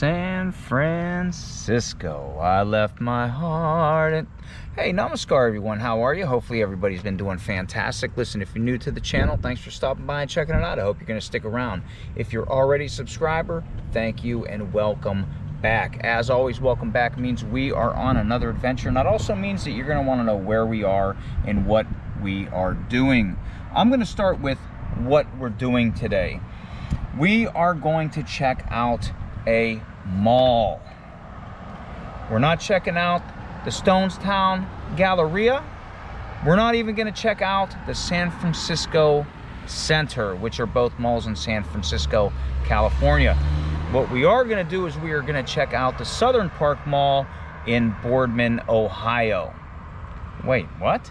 San Francisco. I left my heart and... Hey, namaskar everyone, how are you? Hopefully everybody's been doing fantastic. Listen, if you're new to the channel, thanks for stopping by and checking it out. I hope you're going to stick around. If you're already a subscriber, thank you and welcome back. As always, welcome back means we are on another adventure, and that also means that you're going to want to know where we are and what we are doing. I'm going to start with what we're doing today. We are going to check out a mall. We're not checking out the Stonestown Galleria. We're not even going to check out the San Francisco Center, which are both malls in San Francisco, California. What we are going to do is we are going to check out the Southern Park Mall in Boardman, Ohio. Wait, what?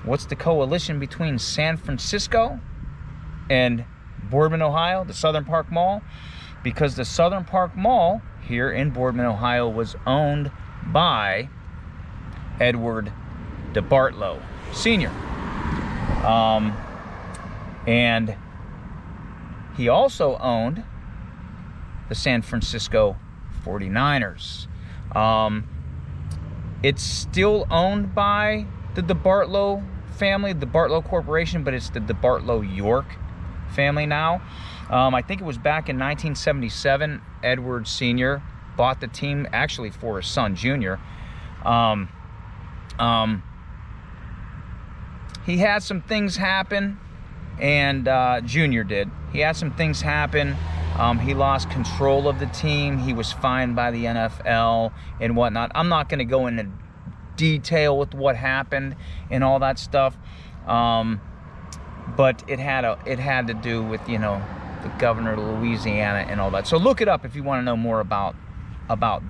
What's the coalition between San Francisco and Boardman, Ohio, the Southern Park Mall? Because the Southern Park Mall here in Boardman, Ohio was owned by Edward DeBartolo Sr. And he also owned the San Francisco 49ers. It's still owned by the DeBartolo family, the DeBartolo Corporation, but it's the DeBartolo York family now. I think it was back in 1977, Edward Sr. bought the team, actually for his son, Jr. He had some things happen, and Jr. did. He had some things happen. He lost control of the team. He was fined by the NFL and whatnot. I'm not going to go into detail with what happened and all that stuff, but it had to do with, you know, the governor of Louisiana and all that. So look it up if you want to know more about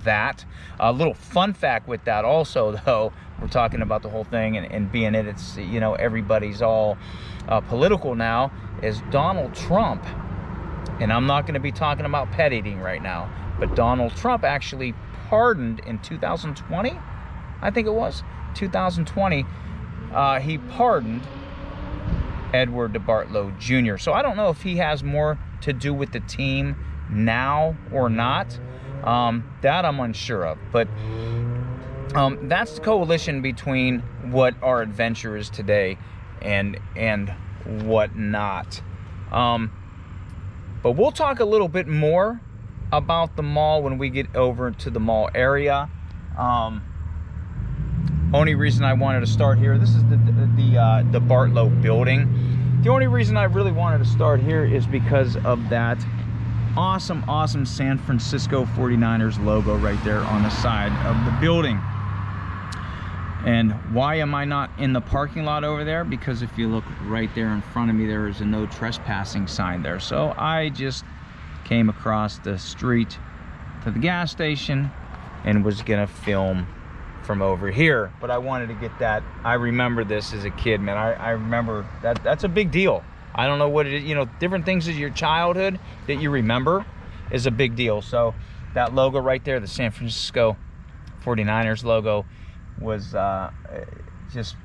that. A little fun fact with that also, though, we're talking about the whole thing and being it's, you know, everybody's all political now, is Donald Trump. And I'm not going to be talking about pet eating right now, but Donald Trump actually pardoned in 2020, I think it was 2020, he pardoned Edward DeBartolo Jr. So I don't know if he has more to do with the team now or not. That I'm unsure of, but that's the coalition between what our adventure is today and what not. But we'll talk a little bit more about the mall when we get over to the mall area. Only reason I wanted to start here, this is the DeBartolo building. The only reason I really wanted to start here is because of that awesome San Francisco 49ers logo right there on the side of the building. And why am I not in the parking lot over there? Because if you look right there in front of me, there is a no trespassing sign there. So I just came across the street to the gas station and was gonna film from over here. But I wanted to get that. I remember this as a kid, man. I remember that's a big deal. I don't know what it is, you know, different things in your childhood that you remember is a big deal. So that logo right there, the San Francisco 49ers logo, was just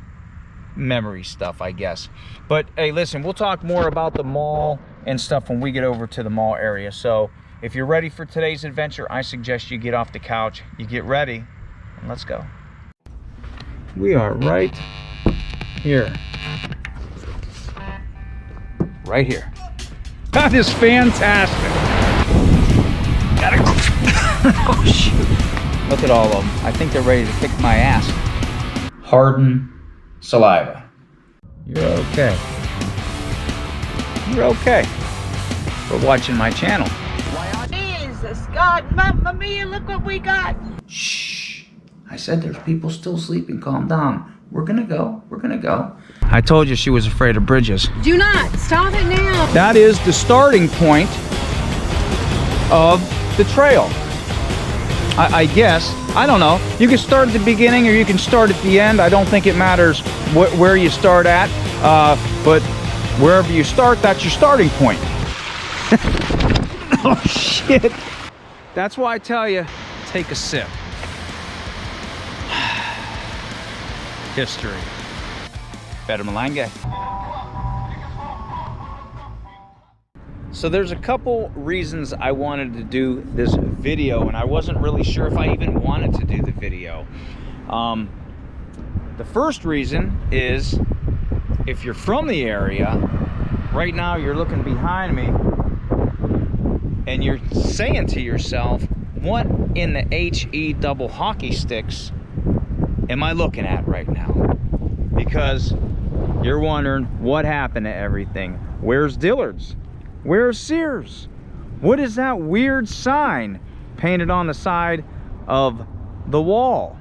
memory stuff, I guess. But hey, listen, we'll talk more about the mall and stuff when we get over to the mall area. So if you're ready for today's adventure, I suggest you get off the couch, you get ready, and let's go. We are right here. Right here. That is fantastic. Gotta go. Oh shoot. Look at all of them. I think they're ready to kick my ass. Harden saliva. You're okay. You're okay. For watching my channel. Jesus God, Mamma Mia, look what we got. Shh. I said there's people still sleeping. Calm down. We're gonna go. We're gonna go. I told you she was afraid of bridges. Do not. Stop it now. That is the starting point of the trail. I guess. I don't know. You can start at the beginning or you can start at the end. I don't think it matters where you start at. But wherever you start, that's your starting point. Oh, shit. That's why I tell you, take a sip. History. Better Malanga. So there's a couple reasons I wanted to do this video, and I wasn't really sure if I even wanted to do the video. The first reason is, if you're from the area, right now you're looking behind me and you're saying to yourself, what in the HE double hockey sticks am I looking at right now? Because you're wondering what happened to everything. Where's Dillard's? Where's Sears? What is that weird sign painted on the side of the wall?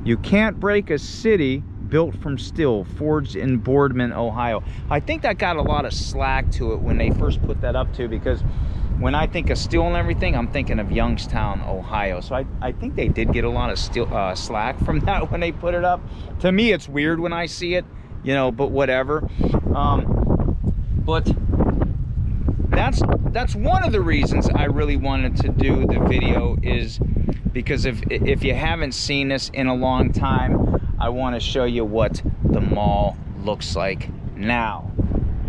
You can't break a city built from steel, forged in Boardman, Ohio. I think that got a lot of slack to it when they first put that up too, because when I think of steel and everything, I'm thinking of Youngstown, Ohio. So I think they did get a lot of slack from that when they put it up. To me, it's weird when I see it, you know, but whatever. But that's one of the reasons I really wanted to do the video, is because if you haven't seen this in a long time, I want to show you what the mall looks like now.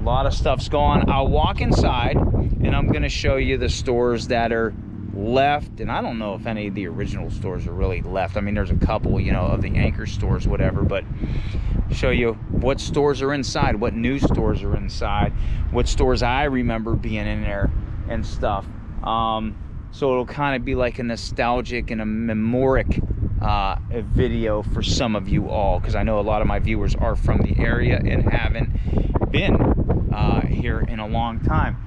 A lot of stuff's gone. I'll walk inside and I'm going to show you the stores that are left, and I don't know if any of the original stores are really left. I mean, there's a couple, you know, of the anchor stores, whatever, but show you what stores are inside, what new stores are inside, what stores I remember being in there and stuff. So it'll kind of be like a nostalgic and a memoric a video for some of you all, because I know a lot of my viewers are from the area and haven't been here in a long time.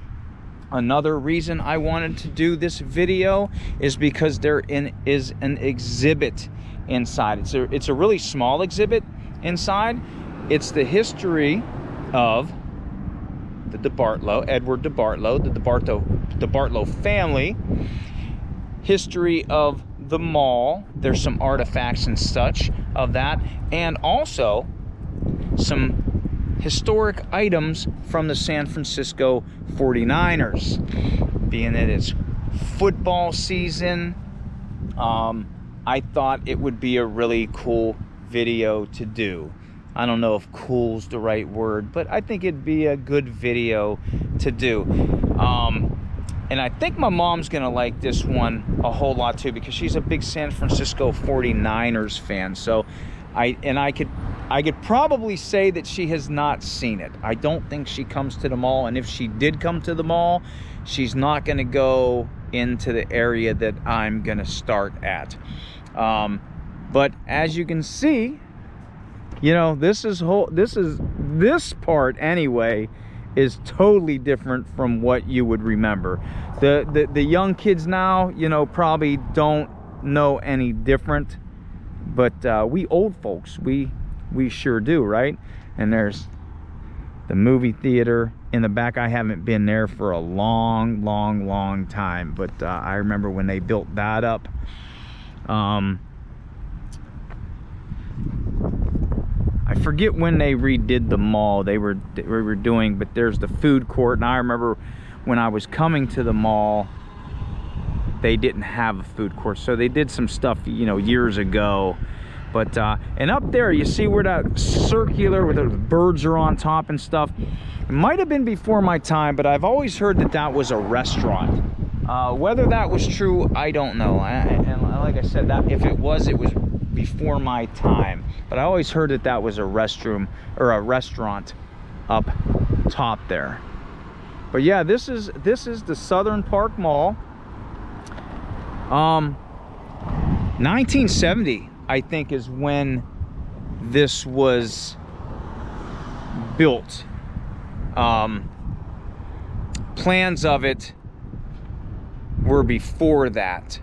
Another reason I wanted to do this video is because there is an exhibit inside. It's a really small exhibit inside. It's the history of the DeBartolo, Edward DeBartolo, the DeBartolo family, history of the mall. There's some artifacts and such of that, and also some historic items from the San Francisco 49ers. Being that it's football season, I thought it would be a really cool video to do. I don't know if cool's the right word, but I think it'd be a good video to do. And I think my mom's gonna like this one a whole lot too, because she's a big San Francisco 49ers fan. So I could probably say that she has not seen it. I don't think she comes to the mall, and if she did come to the mall, she's not gonna go into the area that I'm gonna start at. But as you can see, you know, this part anyway is totally different from what you would remember. The young kids now, you know, probably don't know any different, but we old folks, we sure do, right? And there's the movie theater in the back. I haven't been there for a long time, but I remember when they built that up. I forget when they redid the mall they were doing, but there's the food court, and I remember when I was coming to the mall, they didn't have a food court, so they did some stuff, you know, years ago. But and up there you see where that circular with the birds are on top and stuff, it might have been before my time, but I've always heard that that was a restaurant. Whether that was true, I don't know. And like I said, that if it was before my time, but I always heard that that was a restroom or a restaurant up top there. But yeah, this is the Southern Park Mall. 1970, I think, is when this was built. Plans of it were before that.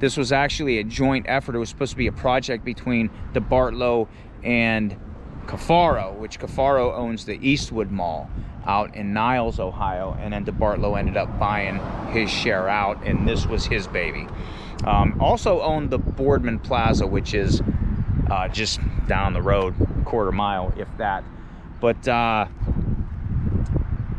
This was actually a joint effort. It was supposed to be a project between DeBartolo and Cafaro, which Cafaro owns the Eastwood Mall out in Niles, Ohio, and then DeBartolo ended up buying his share out, and this was his baby. Also owned the Boardman Plaza, which is just down the road, quarter mile, if that. But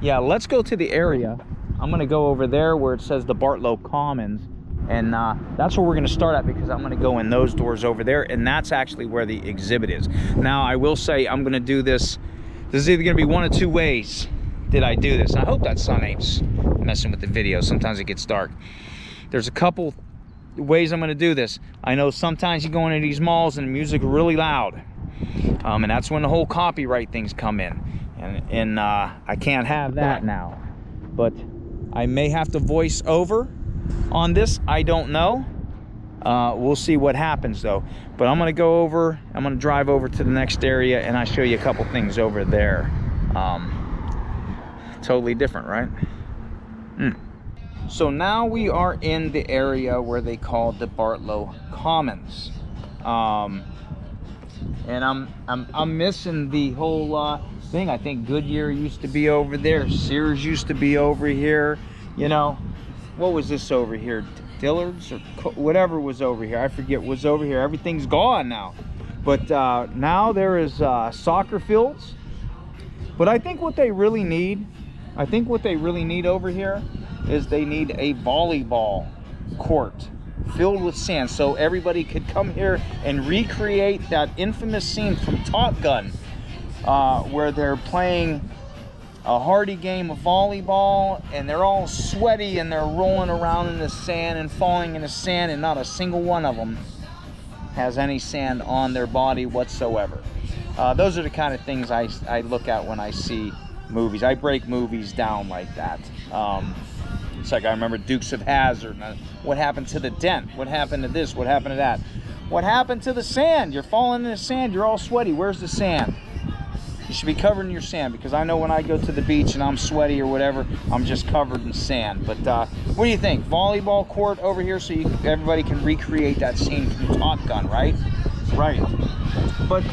yeah, let's go to the area. I'm gonna go over there where it says DeBartolo Commons, and that's where we're going to start at, because I'm going to go in those doors over there, and that's actually where the exhibit is. Now, I will say I'm going to do this. This is either going to be one of two ways. did I do this. I hope that sun ain't messing with the video. Sometimes it gets dark. There's a couple ways I'm going to do this. I know sometimes you go into these malls and the music is really loud, and that's when the whole copyright things come in, and I can't have that now. But I may have to voice over on this. I don't know. We'll see what happens though. But I'm going to drive over to the next area, and I'll show you a couple things over there. Totally different, right? So now we are in the area where they call DeBartolo Commons, and I'm missing the whole thing. I think Goodyear used to be over there. Sears used to be over here. You know, what was this over here? Dillard's or whatever was over here. I forget what was over here. Everything's gone now. But now there is soccer fields. But I think what they really need, over here is they need a volleyball court filled with sand, so everybody could come here and recreate that infamous scene from Top Gun, where they're playing a hardy game of volleyball and they're all sweaty and they're rolling around in the sand and falling in the sand, and not a single one of them has any sand on their body whatsoever. Those are the kind of things I look at when I see movies. I break movies down like that. It's like I remember Dukes of Hazzard. What happened to the dent? What happened to this? What happened to that? What happened to the sand? You're falling in the sand. You're all sweaty. Where's the sand? You should be covered in your sand, because I know when I go to the beach and I'm sweaty or whatever, I'm just covered in sand. But what do you think? Volleyball court over here so everybody can recreate that scene from Top Gun, right? Right. But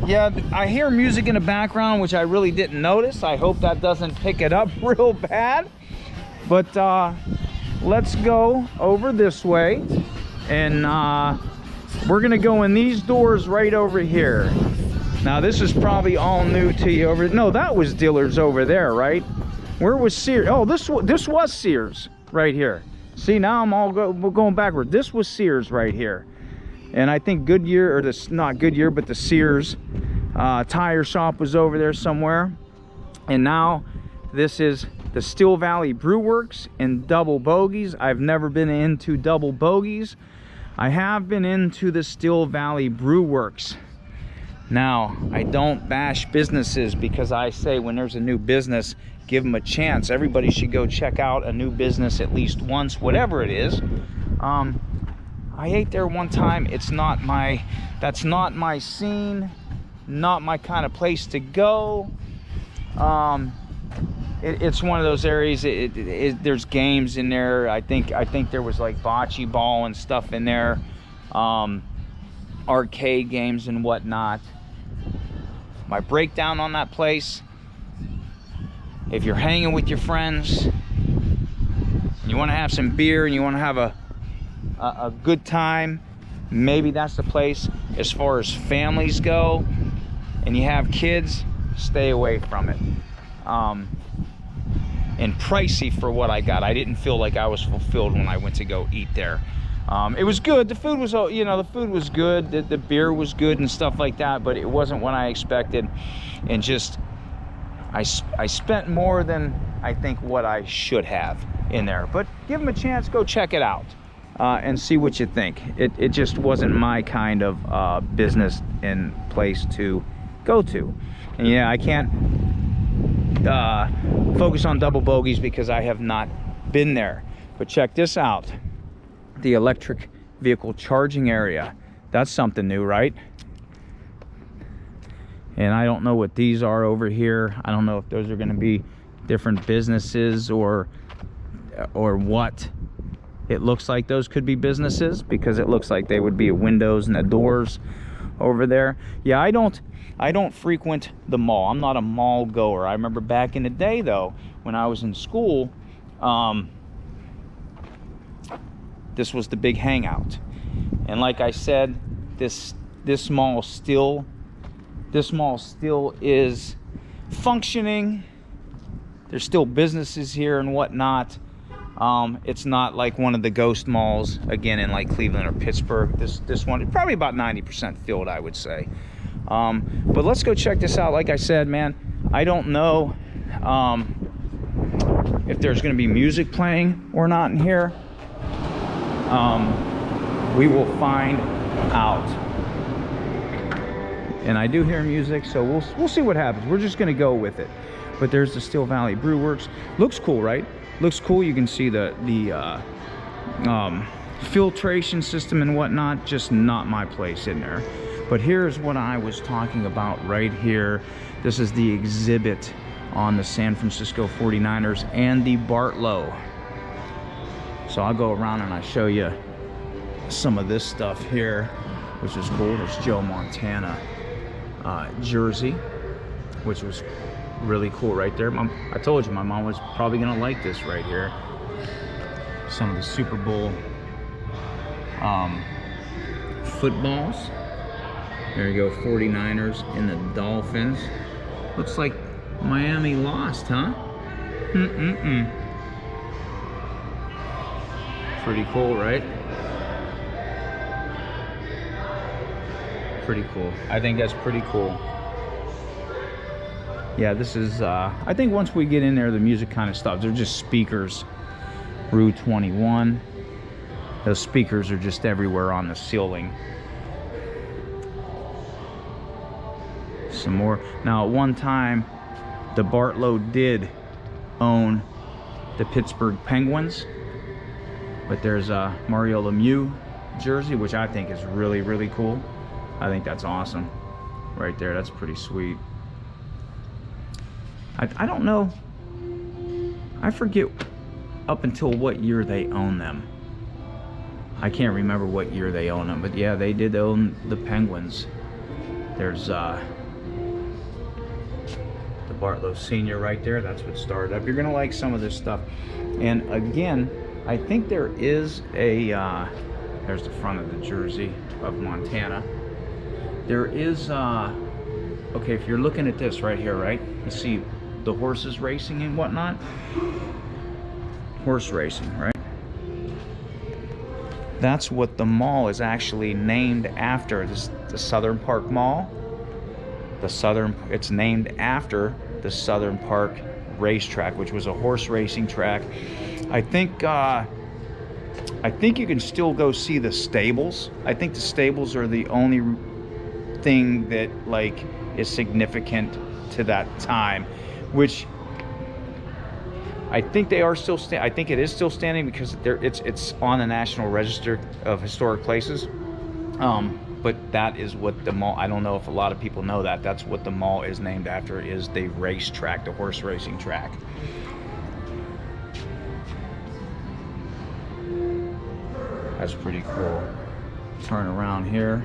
yeah, I hear music in the background, which I really didn't notice. I hope that doesn't pick it up real bad. But let's go over this way, and we're gonna go in these doors right over here. Now this is probably all new to you. No, that was Dillard's over there, right? Where was Sears? Oh, this was Sears right here. See, now we're going backward. This was Sears right here. And I think Goodyear, or this, not Goodyear, but the Sears tire shop was over there somewhere. And now this is the Steel Valley Brew Works and Double Bogies. I've never been into Double Bogies. I have been into the Steel Valley Brew Works. Now, I don't bash businesses, because I say when there's a new business, give them a chance. Everybody should go check out a new business at least once, whatever it is. I ate there one time. That's not my scene, not my kind of place to go. It's one of those areas, there's games in there. I think there was like bocce ball and stuff in there, arcade games and whatnot. My breakdown on that place: if you're hanging with your friends and you want to have some beer and you want to have a good time, maybe that's the place. As far as families go and you have kids, stay away from it. And pricey for what I got. I didn't feel like I was fulfilled when I went to go eat there. It was good. The food was, the food was good. The beer was good and stuff like that, but it wasn't what I expected. And just, I spent more than I think what I should have in there. But give them a chance. Go check it out and see what you think. It just wasn't my kind of business and place to go to. And yeah, I can't focus on Double Bogies because I have not been there. But check this out. The electric vehicle charging area. That's something new, right? And I don't know what these are over here. I don't know if those are going to be different businesses or what. It looks like those could be businesses because it looks like they would be windows and the doors over there. Yeah, I don't frequent the mall. I'm not a mall goer. I remember back in the day though, when I was in school, this was the big hangout. And like I said, this mall still is functioning. There's still businesses here and whatnot. It's not like one of the ghost malls again in like Cleveland or Pittsburgh. This one probably about 90% filled, I would say. But let's go check this out. Like I said, man, I don't know if there's going to be music playing or not in here. We will find out. And I do hear music, so we'll see what happens. We're just going to go with it. But there's the Steel Valley Brew Works. Looks cool, right? Looks cool. You can see the filtration system and whatnot. Just not my place in there. But here's what I was talking about right here. This is the exhibit on the San Francisco 49ers and DeBartolo. So I'll go around and I'll show you some of this stuff here, which is cool. There's Joe Montana jersey, which was really cool right there. I told you my mom was probably gonna like this right here. Some of the Super Bowl footballs. There you go, 49ers and the Dolphins. Looks like Miami lost, huh? Pretty cool, right? Pretty cool. I think that's pretty cool. Yeah, this is, I think once we get in there, the music kind of stops. They're just speakers. Rue 21. Those speakers are just everywhere on the ceiling. Some more. Now, at one time, DeBartolo did own the Pittsburgh Penguins. But there's a Mario Lemieux jersey, which I think is really, really cool. I think that's awesome. Right there, that's pretty sweet. I don't know. I forget up until what year they own them. I can't remember what year they own them, but yeah, they did own the Penguins. There's DeBartolo Sr. right there. That's what started up. You're gonna like some of this stuff. And again, I think there is a, there's the front of the jersey of Montana. There is, okay, if you're looking at this right here, right? You see the horses racing and whatnot? Horse racing, right? That's what the mall is actually named after. This is the Southern Park Mall. It's named after the Southern Park racetrack, which was a horse racing track. I think you can still go see the stables. I think the stables are the only thing that like is significant to that time, which I think they are still I think it is still standing because it's on the National Register of Historic Places. But that is what the mall, I don't know if a lot of people know that, that's what the mall is named after, is the racetrack, the horse racing track. That's pretty cool. Turn around here.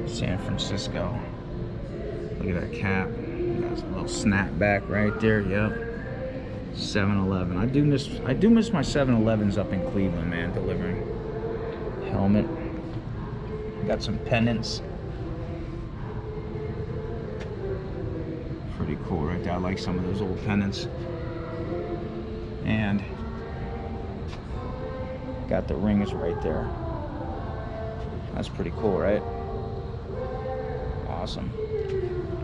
San Francisco. Look at that cap. That's a little snapback right there. Yep. 7-Eleven. I do miss my 7-Elevens up in Cleveland, man, delivering. Helmet. Got some pennants. Pretty cool right there. I like some of those old pennants. And got the rings right there. That's pretty cool, right? Awesome.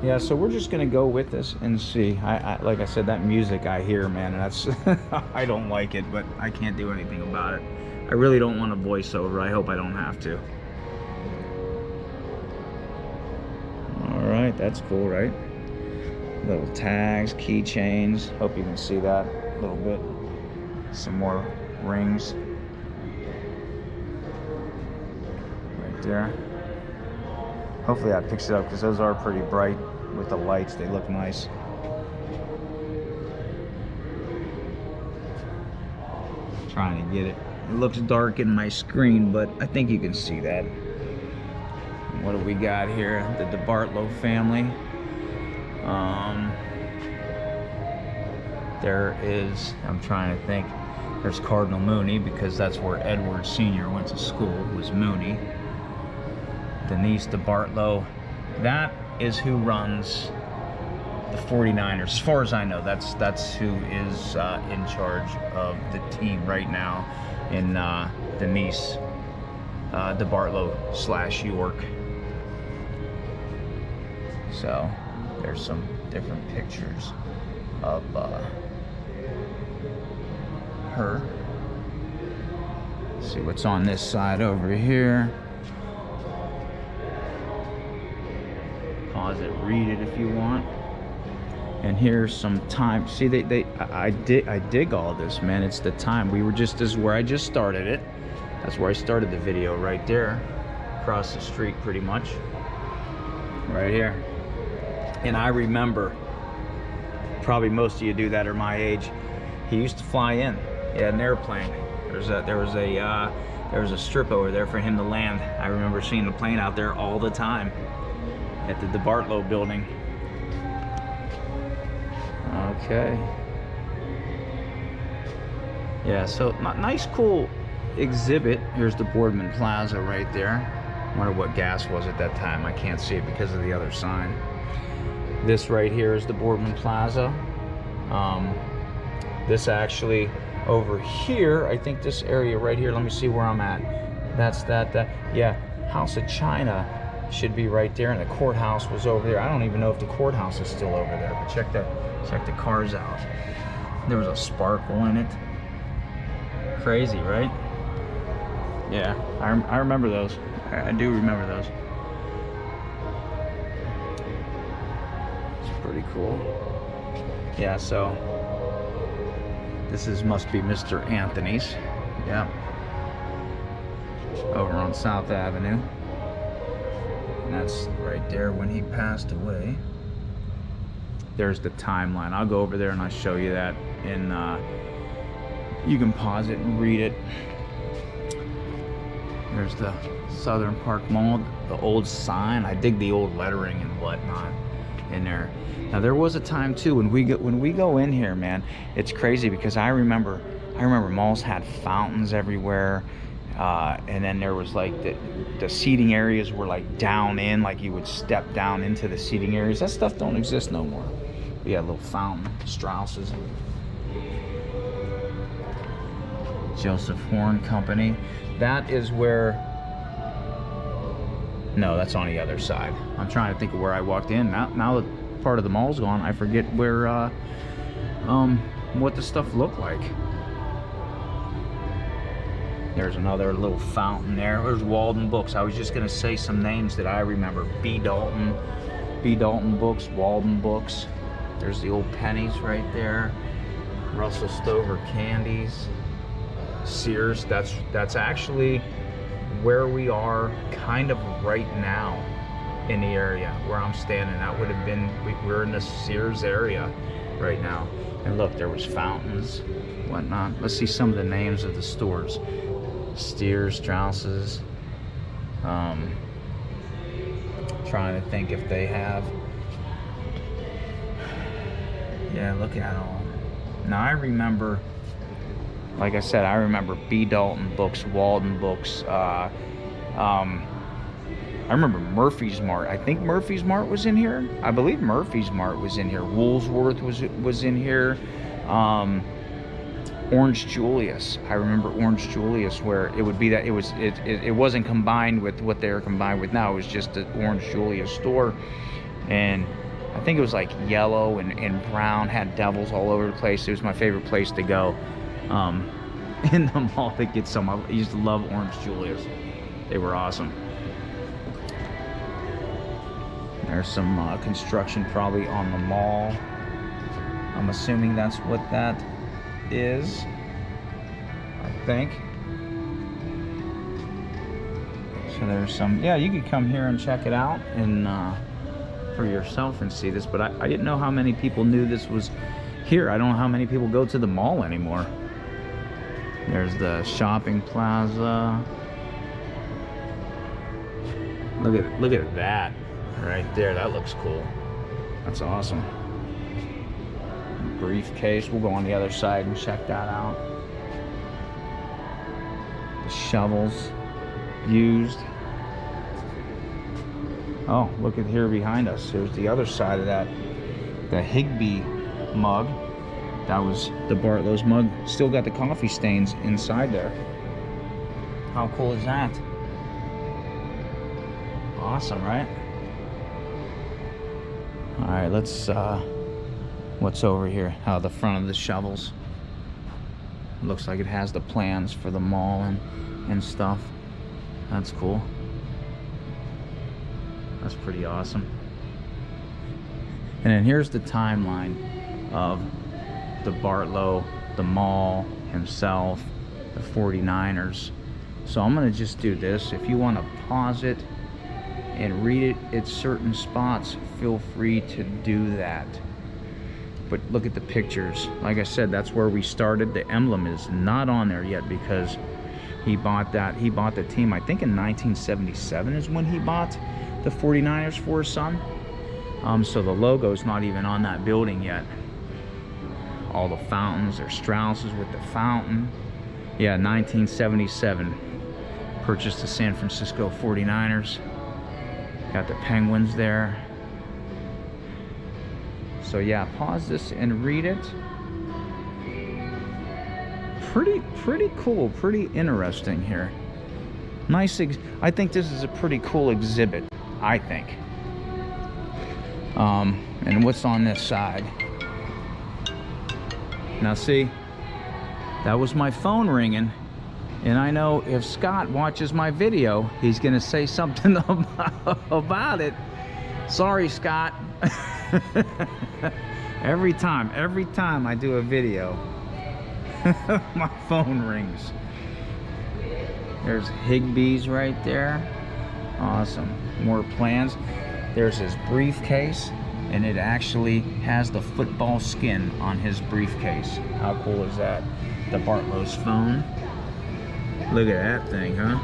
Yeah, so we're just gonna go with this and see. I like I said, that music I hear, man, and that's I don't like it, but I can't do anything about it. I really don't want a voiceover. I hope I don't have to. All right, that's cool, right? Little tags, keychains. Hope you can see that a little bit. Some more rings. Right there. Hopefully that picks it up because those are pretty bright with the lights. They look nice. Trying to get it. It looks dark in my screen, but I think you can see that. What do we got here? The DeBartolo family. There is, I'm trying to think, there's Cardinal Mooney because that's where Edward Sr. went to school, was Mooney. Denise DeBartolo. That is who runs the 49ers. As far as I know, that's who is in charge of the team right now in Denise DeBartolo / York. So there's some different pictures of her. Let's see what's on this side over here. Pause it, read it if you want. And here's some time. See, I dig all this, man. It's the time. We were just, this is where I just started it. That's where I started the video, right there, across the street, pretty much, right here. And I remember, probably most of you do that are my age. He used to fly in. He had an airplane. There was a strip over there for him to land. I remember seeing the plane out there all the time at the DeBartolo building. Okay. Yeah, so nice, cool exhibit. Here's the Boardman Plaza right there. Wonder what gas was at that time. I can't see it because of the other sign. This right here is the Boardman Plaza. This actually over here, I think this area right here, let me see where I'm at. That's yeah, House of China should be right there, and the courthouse was over there. I don't even know if the courthouse is still over there, but check the cars out. There was a sparkle in it. Crazy, right? Yeah, I remember those. I do remember those. It's pretty cool. Yeah, so this must be Mr. Anthony's. Yeah. Over on South Avenue. And that's right there when he passed away. There's the timeline. I'll go over there and I'll show you that. And you can pause it and read it. There's the Southern Park Mall, the old sign. I dig the old lettering and whatnot in there. Now there was a time too when we go in here, man. It's crazy because I remember malls had fountains everywhere, and then there was like the seating areas were like down in, like you would step down into the seating areas. That stuff don't exist no more. We had a little fountain, Strauss's, Joseph Horn Company. That is where. No, that's on the other side. I'm trying to think of where I walked in. Now that part of the mall's gone, I forget where, what the stuff looked like. There's another little fountain there. There's Walden Books. I was just gonna say some names that I remember. B. Dalton Books, Walden Books. There's the old pennies right there. Russell Stover Candies. Sears. That's actually where we are kind of right now in the area where I'm standing. That would have been, we're in the Sears area right now. And look, there was fountains, whatnot. Let's see some of the names of the stores. Steers, Strauss's. Trying to think if they have. Yeah, look at all. Now I remember, like I said, I remember B. Dalton Books, Walden Books. I remember Murphy's Mart. I think Murphy's Mart was in here. I believe Murphy's Mart was in here. Woolsworth was in here. Orange Julius. I remember Orange Julius, where it would be that it wasn't combined with what they're combined with now. It was just the Orange Julius store, and I think it was like yellow and brown, had devils all over the place. It was my favorite place to go in the mall to get some. I used to love Orange Julius. They were awesome. There's some construction probably on the mall. I'm assuming that's what that is, I think. So there's some, yeah, you could come here and check it out and for yourself and see this, but I didn't know how many people knew this was here. I don't know how many people go to the mall anymore. There's the shopping plaza. Look at that right there. That looks cool. That's awesome. Briefcase. We'll go on the other side and check that out. The shovels used. Oh, look at here behind us. Here's the other side of that. The Higby mug. That was DeBartolo's mug. Still got the coffee stains inside there. How cool is that? Awesome, right? All right, let's what's over here? How the front of the shovels. Looks like it has the plans for the mall and stuff. That's cool. That's pretty awesome. And then here's the timeline of DeBartolo, the mall, himself, the 49ers. So I'm gonna just do this. If you want to pause it and read it at certain spots, feel free to do that. But look at the pictures. Like I said, that's where we started. The emblem is not on there yet because he bought that. He bought the team, I think in 1977 is when he bought the 49ers for his son. So the logo's not even on that building yet. All the fountains, there's Strausses with the fountain. Yeah, 1977. Purchased the San Francisco 49ers. Got the Penguins there. So yeah, pause this and read it. Pretty cool, pretty interesting here. Nice, I think this is a pretty cool exhibit, I think. And what's on this side? Now see, that was my phone ringing. And I know if Scott watches my video, he's gonna say something about it. Sorry, Scott. Every time I do a video, my phone rings. There's Higbee's right there. Awesome. More plans. There's his briefcase, and it actually has the football skin on his briefcase. How cool is that? DeBartolo's phone. Look at that thing, huh?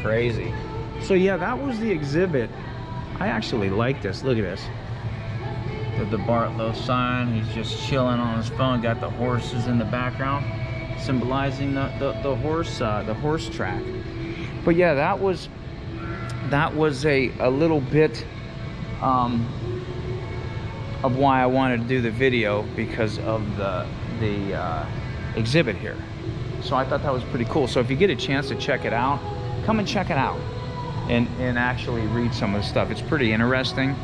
Crazy. So yeah, that was the exhibit. I actually like this. Look at this. The DeBartolo sign. He's just chilling on his phone. Got the horses in the background, symbolizing the horse track. But yeah, that was a little bit of why I wanted to do the video, because of the exhibit here. So I thought that was pretty cool. So if you get a chance to check it out, come and check it out and actually read some of the stuff. It's pretty interesting.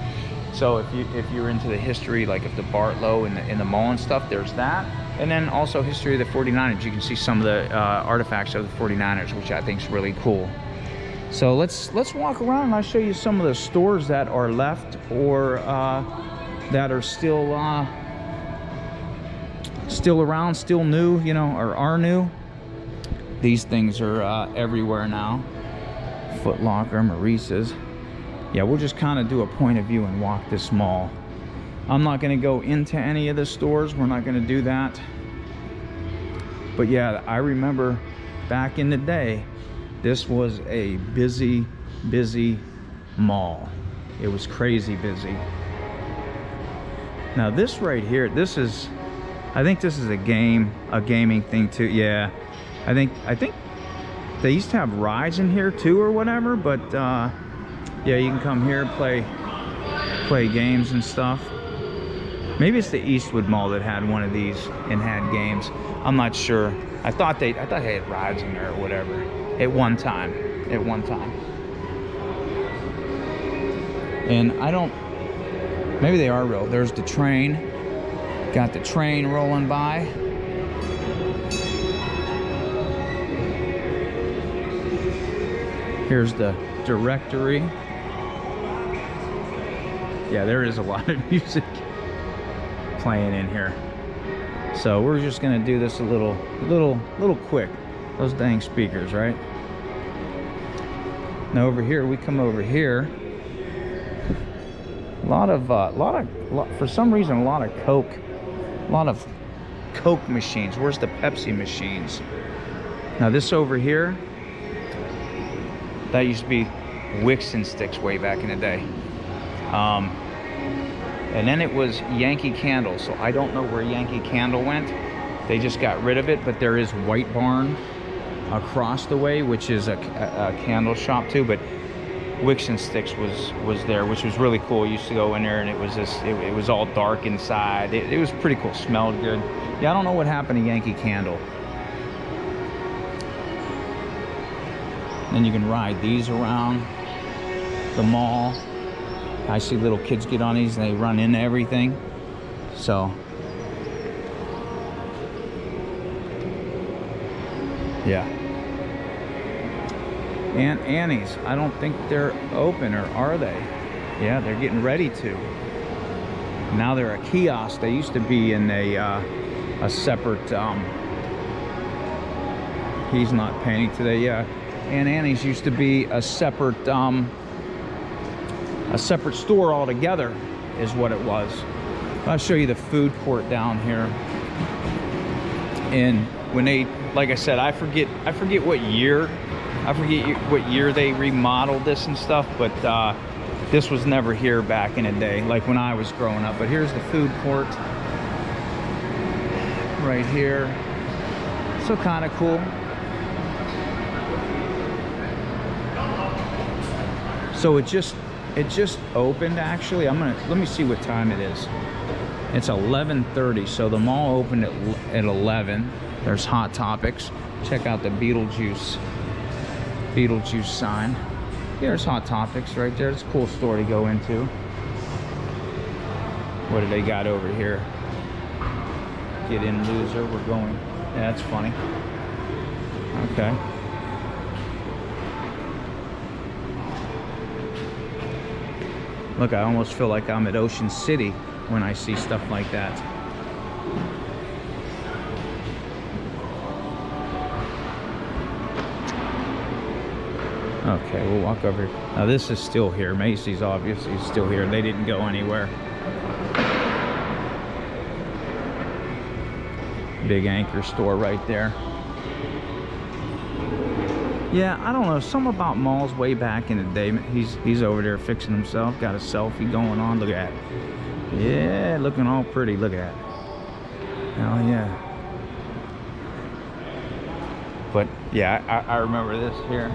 So if you're into the history, like of the DeBartolo in the mall and stuff, there's that. And then also history of the 49ers. You can see some of the artifacts of the 49ers, which I think is really cool. So let's walk around and I'll show you some of the stores that are left or that are still around, still new, you know, or are new. These things are everywhere now. Foot Locker, Maurice's. Yeah, we'll just kind of do a point of view and walk this mall. I'm not going to go into any of the stores. We're not going to do that. But yeah, I remember back in the day, this was a busy mall. It was crazy busy. Now this right here, I think this is a gaming thing too. Yeah, I think they used to have rides in here too or whatever, but yeah, you can come here, play games and stuff. Maybe it's the Eastwood Mall that had one of these and had games. I'm not sure. I thought they had rides in there or whatever at one time. And I don't. Maybe they are real. There's the train. Got the train rolling by. Here's the directory. Yeah, there is a lot of music playing in here. So we're just gonna do this a little quick. Those dang speakers, right? Now over here, we come over here. For some reason, a lot of Coke machines. Where's the Pepsi machines? Now this over here, that used to be Wicks and Sticks way back in the day. And then it was Yankee Candle. So I don't know where Yankee Candle went. They just got rid of it, but there is White Barn across the way, which is a candle shop too. But Wicks and Sticks was there, which was really cool. You used to go in there and it was just, it was all dark inside. It was pretty cool, smelled good. Yeah, I don't know what happened to Yankee Candle. Then you can ride these around the mall. I see little kids get on these and they run into everything. So yeah. And Annie's, I don't think they're open, or are they? Yeah, they're getting ready to. Now they're a kiosk. They used to be in a separate, he's not painting today, yeah. And Annie's used to be a separate store altogether, is what it was. I'll show you the food court down here. And when they, like I said, I forget what year. I forget what year they remodeled this and stuff, but this was never here back in the day, like when I was growing up. But here's the food court right here. So kind of cool. So it just opened, actually. Let me see what time it is. It's 11:30, so the mall opened at 11. There's Hot Topics. Check out the Beetlejuice sign. There's Hot Topics right there. It's a cool store to go into. What do they got over here? Get in, loser. We're going. Yeah, that's funny. Okay. Look, I almost feel like I'm at Ocean City when I see stuff like that. Okay, we'll walk over here. Now this is still here. Macy's obviously is still here. They didn't go anywhere. Big anchor store right there. Yeah, I don't know. Something about malls way back in the day. He's over there fixing himself. Got a selfie going on. Look at that. Yeah, looking all pretty. Look at that. Oh yeah. But yeah, I remember this here.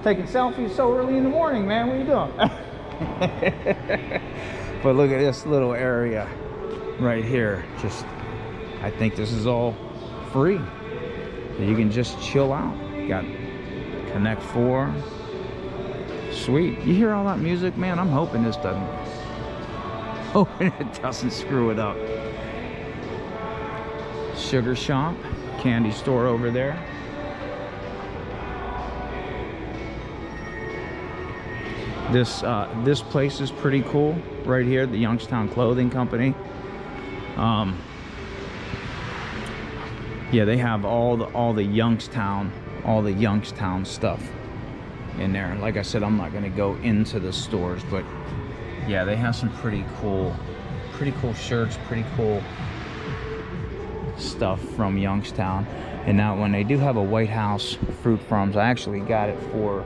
Taking selfies so early in the morning, man. What are you doing? But look at this little area right here. Just, I think this is all free. You can just chill out. Got Connect 4. Sweet. You hear all that music, man? I'm hoping this doesn't. Hoping it doesn't screw it up. Sugar shop, candy store over there. This place is pretty cool right here, the Youngstown Clothing Company. Yeah, they have all the Youngstown stuff in there. And like I said, I'm not going to go into the stores, but yeah, they have some pretty cool shirts, pretty cool stuff from Youngstown. And now when they do have a White House Fruit Farms, I actually got it for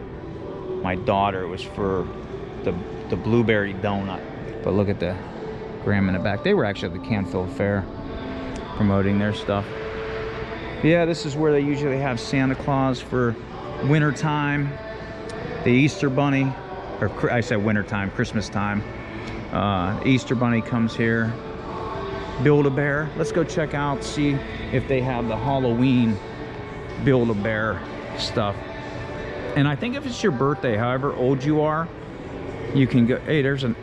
my daughter. It was for the blueberry donut. But look at the gram in the back. They were actually at the Canfield Fair promoting their stuff. Yeah, this is where they usually have Santa Claus for winter time, the Easter Bunny, or I said winter time, Christmas time. Easter Bunny comes here. Build-A-Bear. Let's go check out, see if they have the Halloween Build-A-Bear stuff. And I think if it's your birthday, however old you are, you can go. Hey, there's an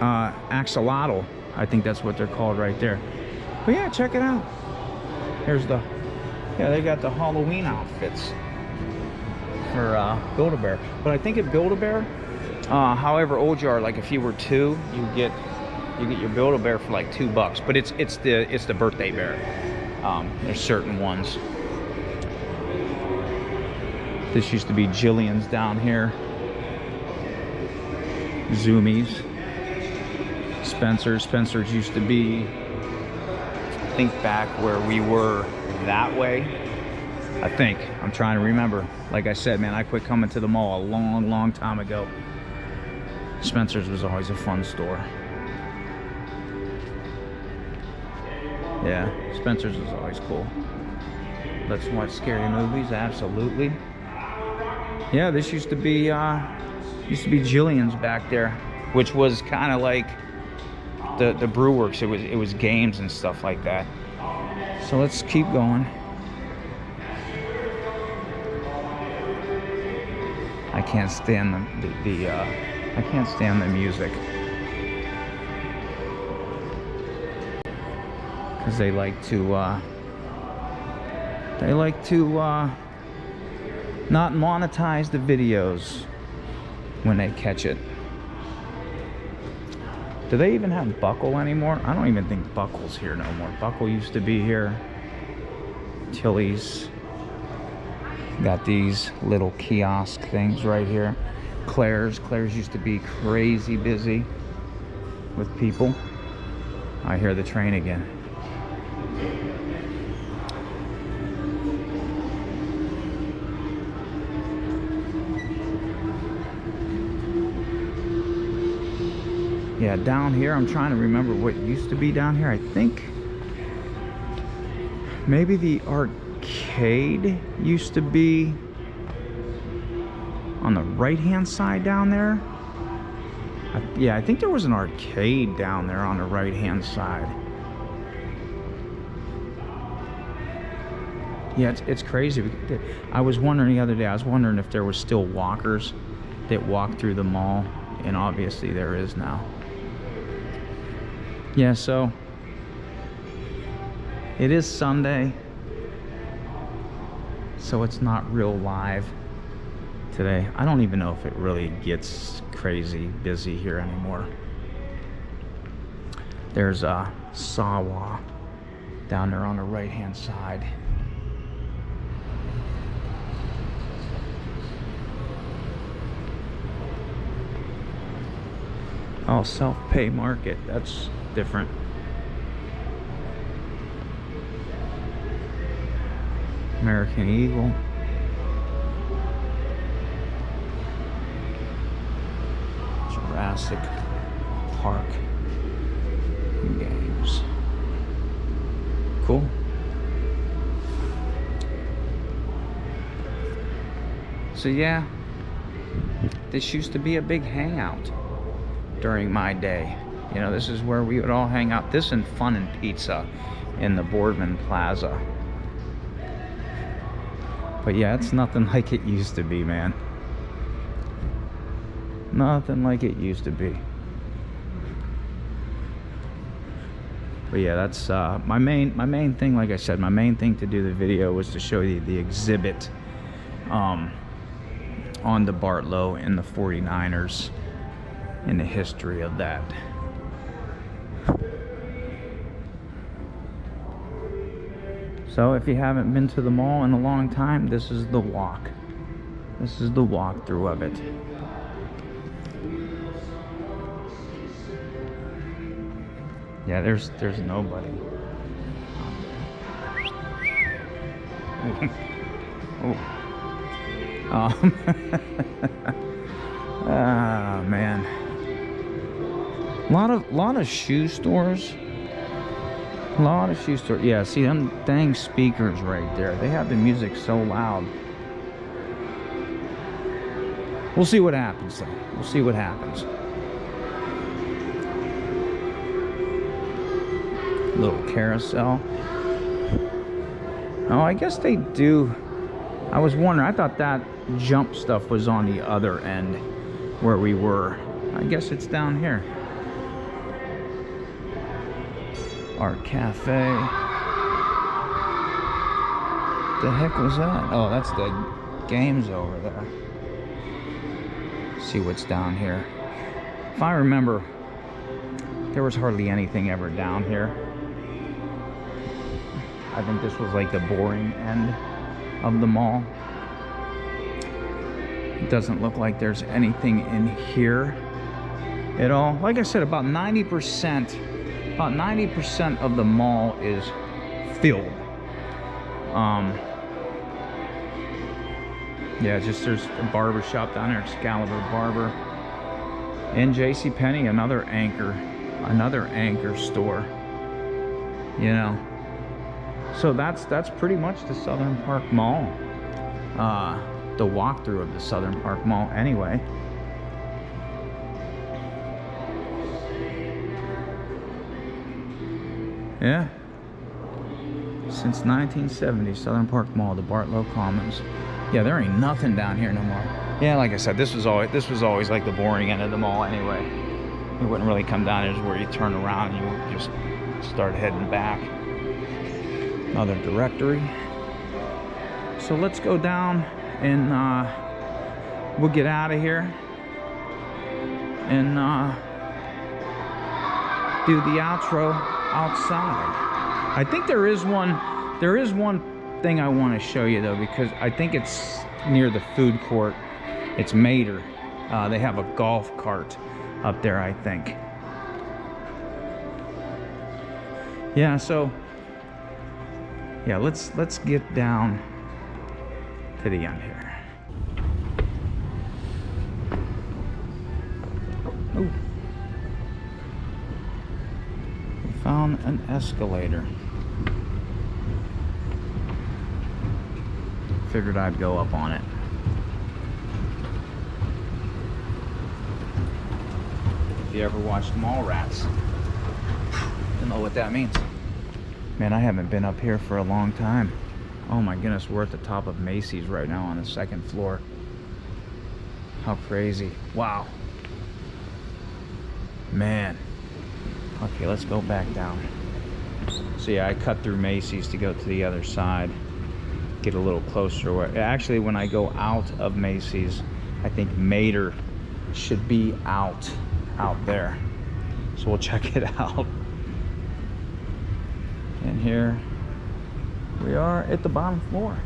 axolotl. I think that's what they're called right there. But yeah, check it out. Here's the. Yeah, they got the Halloween outfits for Build-A-Bear. But I think at Build-A-Bear, however old you are, like if you were 2, you get your Build-A-Bear for like $2. But it's the birthday bear. There's certain ones. This used to be Jillian's down here. Zoomies. Spencer's used to be, I think, back where we were that way. I think. I'm trying to remember. Like I said, man, I quit coming to the mall a long time ago. Spencer's was always a fun store. Yeah, Spencer's was always cool. Let's watch scary movies, absolutely. Yeah, this used to be Jillian's back there, which was kind of like the Brew Works. It was games and stuff like that. So let's keep going. I can't stand the I can't stand the music. Because they like to not monetize the videos when they catch it. Do they even have Buckle anymore? I don't even think Buckle's here no more. Buckle used to be here. Tilly's. Got these little kiosk things right here. Claire's used to be crazy busy with people. I hear the train again. Yeah, down here, I'm trying to remember what used to be down here. I think maybe the arcade used to be on the right-hand side down there. Yeah, I think there was an arcade down there on the right-hand side. Yeah, it's crazy. I was wondering the other day, I was wondering if there was still walkers that walk through the mall, and obviously there is now. Yeah, so it is Sunday, so it's not real live today. I don't even know if it really gets crazy busy here anymore. There's a Sawa down there on the right hand side. Oh, self-pay market, that's different. American Eagle. Jurassic Park games. Cool. So yeah, this used to be a big hangout during my day. You know, this is where we would all hang out. This and Fun and Pizza in the Boardman Plaza. But yeah, it's nothing like it used to be, man. Nothing like it used to be. But yeah, that's my main thing. Like I said, my main thing to do the video was to show you the exhibit on DeBartolo and the 49ers and the history of that. So if you haven't been to the mall in a long time, this is the walk. This is the walkthrough of it. Yeah, there's nobody. Oh. Ah, man. Lot of shoe stores. A lot of shoe stores. Yeah, see them dang speakers right there. They have the music so loud. We'll see what happens though. We'll see what happens. Little carousel. Oh, I guess they do. I was wondering, I thought that jump stuff was on the other end where we were. I guess it's down here. Our cafe. The heck was that? Oh, that's the games over there. See what's down here. If I remember, there was hardly anything ever down here. I think this was like the boring end of the mall. It doesn't look like there's anything in here at all. Like I said, about 90% of the mall is filled. Yeah, just there's a barber shop down there, Excalibur Barber, and JCPenney, another anchor store. You know, so that's pretty much the Southern Park Mall. The walkthrough of the Southern Park Mall, anyway. Yeah. Since 1970, Southern Park Mall, DeBartolo Commons. Yeah, there ain't nothing down here no more. Yeah, like I said, this was always like the boring end of the mall anyway. You wouldn't really come down here, is where you turn around and you would just start heading back. Another directory. So let's go down and we'll get out of here and do the outro outside. I think there is one thing I want to show you though, because I think it's near the food court. It's Mater. They have a golf cart up there, I think. Yeah, so yeah, let's get down to the end here. Ooh. We found an escalator. Figured I'd go up on it. If you ever watched Mallrats, you know what that means. Man, I haven't been up here for a long time. Oh my goodness, we're at the top of Macy's right now on the 2nd floor. How crazy. Wow. Man. Okay, let's go back down. So yeah, I cut through Macy's to go to the other side. Get a little closer. Actually, when I go out of Macy's, I think Mater should be out there. So we'll check it out. And here we are at the bottom floor.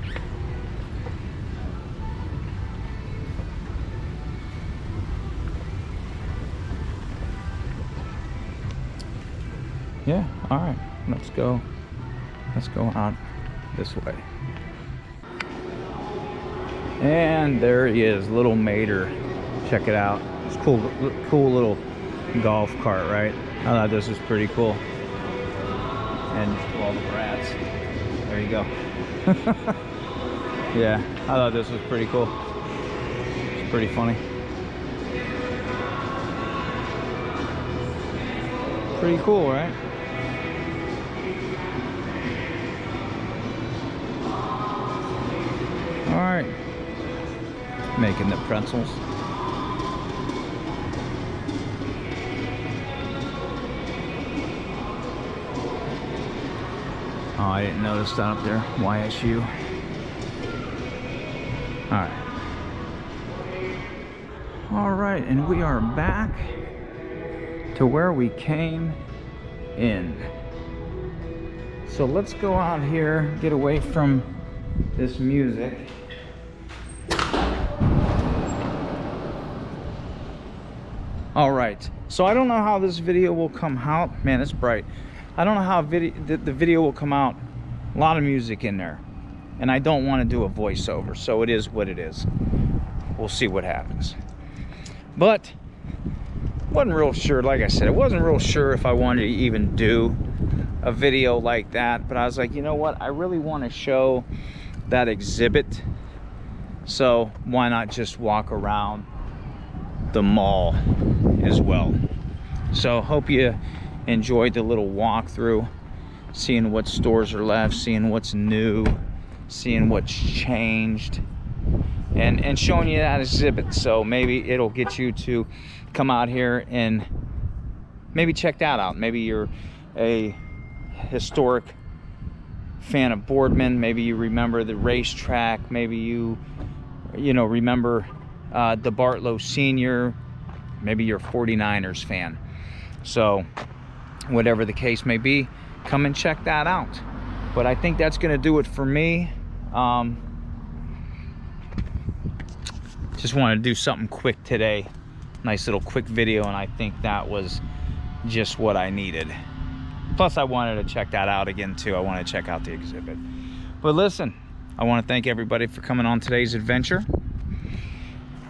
Yeah, all right, let's go out this way. And there he is, little Mater. Check it out. It's cool little golf cart, right? I thought this was pretty cool. And all the brats. There you go. Yeah, I thought this was pretty cool. It's pretty funny. Pretty cool, right? All right. Making the pretzels. Oh, I didn't notice that up there. YSU. All right, and we are back to where we came in. So let's go out here, get away from this music. All right, so I don't know how this video will come out. Man, it's bright. I don't know how the video will come out. A lot of music in there, and I don't want to do a voiceover, so it is what it is. We'll see what happens. But wasn't real sure, like I said, I wasn't real sure if I wanted to even do a video like that, but I was like, you know what, I really want to show that exhibit, so why not just walk around the mall as well. So hope you enjoyed the little walkthrough, seeing what stores are left, seeing what's new, seeing what's changed, and showing you that exhibit. So maybe it'll get you to come out here and maybe check that out. Maybe you're a historic fan of Boardman, maybe you remember the racetrack, maybe you remember DeBartolo Sr., maybe you're a 49ers fan. So whatever the case may be, come and check that out. But I think that's gonna do it for me. Just wanted to do something quick today, nice little quick video, and I think that was just what I needed. Plus I wanted to check that out again too. I want to check out the exhibit. But listen, I want to thank everybody for coming on today's adventure.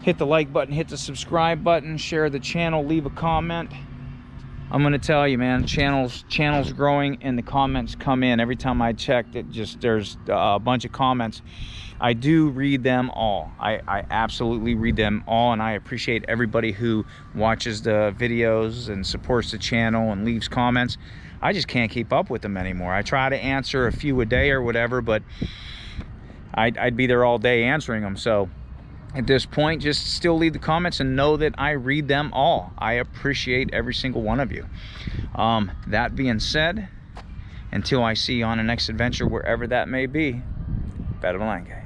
Hit the like button, hit the subscribe button, share the channel, leave a comment. I'm gonna tell you, man, channel's growing and the comments come in. Every time I check, there's a bunch of comments. I do read them all. I absolutely read them all, and I appreciate everybody who watches the videos and supports the channel and leaves comments. I just can't keep up with them anymore. I try to answer a few a day or whatever, but I'd be there all day answering them. So at this point, just still leave the comments and know that I read them all. I appreciate every single one of you. That being said, until I see you on the next adventure, wherever that may be, Badabalange.